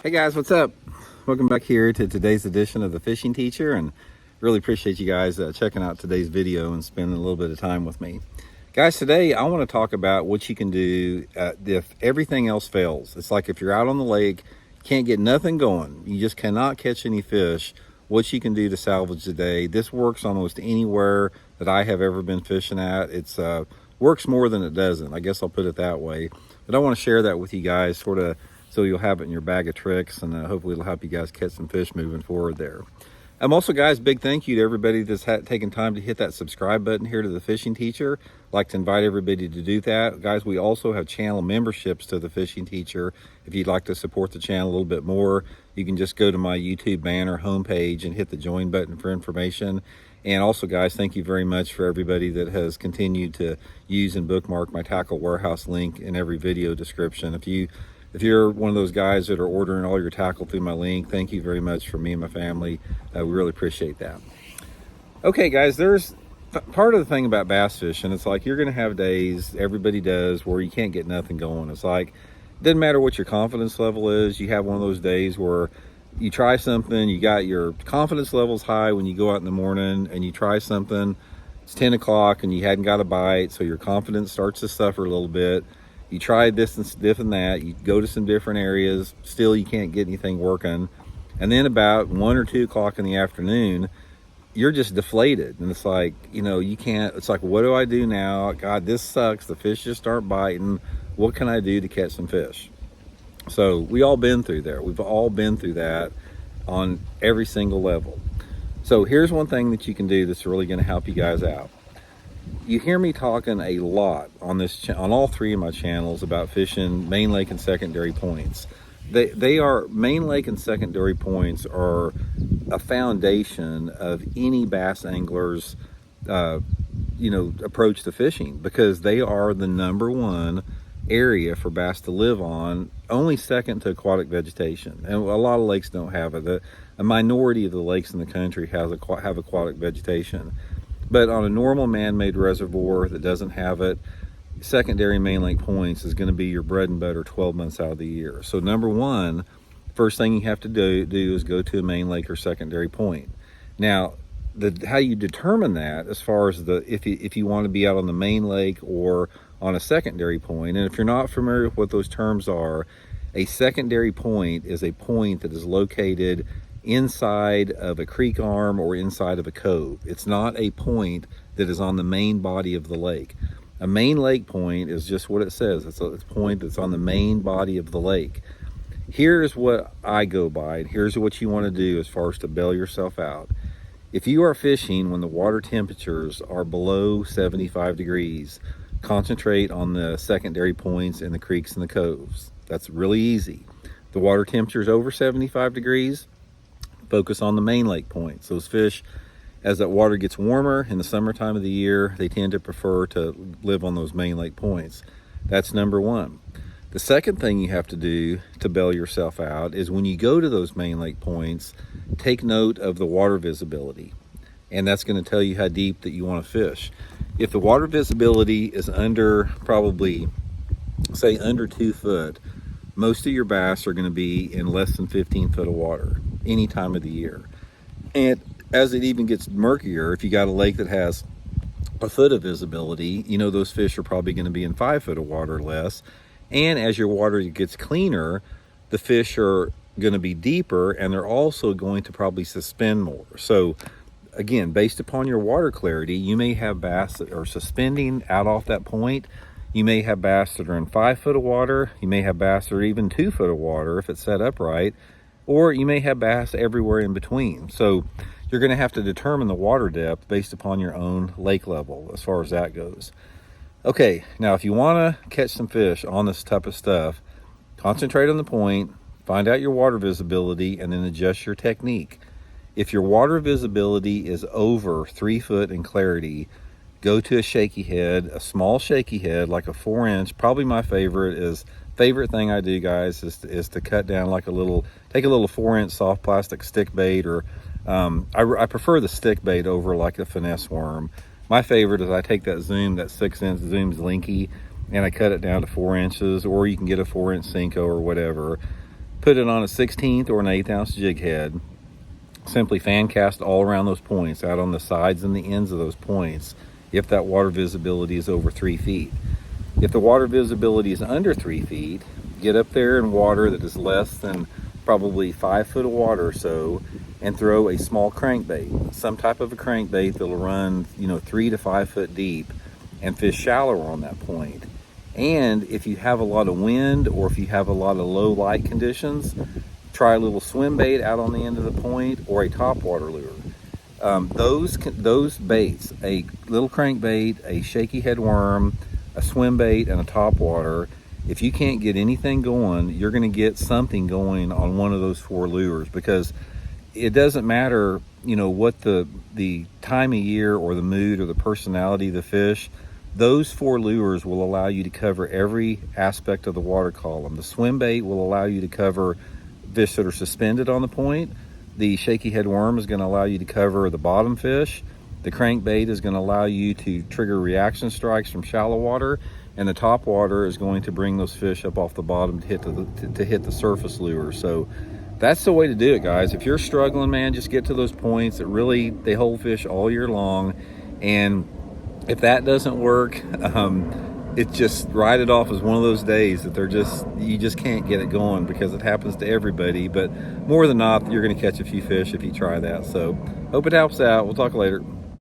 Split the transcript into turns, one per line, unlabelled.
Hey guys, what's up? Welcome back here to today's edition of the Fishing Teacher, and really appreciate you guys checking out today's video and spending a little bit of time with me. Guys, today I want to talk about what you can do if everything else fails. It's like if you're out on the lake, can't get nothing going, you just cannot catch any fish, what you can do to salvage the day. This works almost anywhere that I have ever been fishing at. It's works more than it doesn't, I guess I'll put it that way. But I want to share that with you guys, sort of so you'll have it in your bag of tricks, and hopefully it'll help you guys catch some fish moving forward there. Also, guys, big thank you to everybody that's taken time to hit that subscribe button here to the Fishing Teacher. I'd like to invite everybody to do that. Guys, we also have channel memberships to the Fishing Teacher. If you'd like to support the channel a little bit more, you can just go to my YouTube banner homepage and hit the join button for information. And also, guys, thank you very much for everybody that has continued to use and bookmark my Tackle Warehouse link in every video description. If you're one of those guys that are ordering all your tackle through my link, thank you very much for me and my family. We really appreciate that. Okay, guys, there's part of the thing about bass fishing. It's like you're going to have days, everybody does, where you can't get nothing going. It's like, it doesn't matter what your confidence level is. You have one of those days where you try something, you got your confidence levels high when you go out in the morning and you try something, it's 10 o'clock and you hadn't got a bite, so your confidence starts to suffer a little bit. You try this and that, you go to some different areas, still you can't get anything working. And then about 1 or 2 o'clock in the afternoon, you're just deflated. And it's like, you can't, it's like, what do I do now? God, this sucks. The fish just aren't biting. What can I do to catch some fish? So we all been through there. We've all been through that on every single level. So here's one thing that you can do that's really going to help you guys out. You hear me talking a lot on on all three of my channels about fishing main lake and secondary points. They are, main lake and secondary points are a foundation of any bass angler's approach to fishing, because they are the #1 area for bass to live on, only second to aquatic vegetation. And a lot of lakes don't have it. A minority of the lakes in the country have aquatic vegetation. But on a normal man-made reservoir that doesn't have it, secondary main lake points is going to be your bread and butter 12 months out of the year. So #1, first thing you have to do is go to a main lake or secondary point. Now, how you determine that, as far as if you want to be out on the main lake or on a secondary point, and if you're not familiar with what those terms are, a secondary point is a point that is located inside of a creek arm or inside of a cove. It's not a point that is on the main body of the lake. A main lake point is just what it says. It's a point that's on the main body of the lake. Here's what I go by, and here's what you want to do as far as to bail yourself out. If you are fishing when the water temperatures are below 75 degrees, concentrate on the secondary points in the creeks and the coves. That's really easy. The water temperature is over 75 degrees, focus on the main lake points. Those fish, as that water gets warmer in the summertime of the year, they tend to prefer to live on those main lake points. That's #1. The second thing you have to do to bail yourself out is when you go to those main lake points, take note of the water visibility. And that's going to tell you how deep that you want to fish. If the water visibility is under, probably, say under 2 foot, most of your bass are going to be in less than 15 foot of water any time of the year. And as it even gets murkier, if you got a lake that has a foot of visibility, those fish are probably going to be in 5 foot of water or less. And as your water gets cleaner, the fish are going to be deeper, and they're also going to probably suspend more. So again, based upon your water clarity, you may have bass that are suspending out off that point. You may have bass that are in 5 foot of water. You may have bass that are even 2 foot of water if it's set up right. Or you may have bass everywhere in between. So you're going to have to determine the water depth based upon your own lake level as far as that goes. Okay, now if you want to catch some fish on this type of stuff, concentrate on the point, find out your water visibility, and then adjust your technique. If your water visibility is over 3 foot in clarity, go to a shaky head, a small shaky head, like a 4-inch. Probably my favorite thing I do, guys, is to cut down like take a little 4-inch soft plastic stick bait, or I prefer the stick bait over like a finesse worm. My favorite is I take that 6-inch Zoom's Linky, and I cut it down to 4 inches, or you can get a 4-inch Cinco or whatever. Put it on a 16th or an 1/8 ounce jig head. Simply fan cast all around those points, out on the sides and the ends of those points, if that water visibility is over 3 feet. If the water visibility is under 3 feet, get up there in water that is less than probably 5 foot of water or so, and throw a small crankbait, some type of a crankbait that'll run 3 to 5 foot deep, and fish shallower on that point. And if you have a lot of wind, or if you have a lot of low light conditions, try a little swim bait out on the end of the point, or a topwater lure. Those baits, a little crankbait, a shaky head worm, a swim bait, and a topwater, if you can't get anything going, you're going to get something going on one of those 4 lures, because it doesn't matter what the time of year or the mood or the personality of the fish. Those 4 lures will allow you to cover every aspect of the water column. The swim bait will allow you to cover fish that are suspended on the point. The shaky head worm is going to allow you to cover the bottom fish. The crankbait is going to allow you to trigger reaction strikes from shallow water, and the top water is going to bring those fish up off the bottom to hit the surface lure. So that's the way to do it, guys. If you're struggling, man, just get to those points that really they hold fish all year long. And if that doesn't work, it just write it off as one of those days that you just can't get it going, because it happens to everybody. But more than not, you're going to catch a few fish if you try that. So hope it helps out. We'll talk later.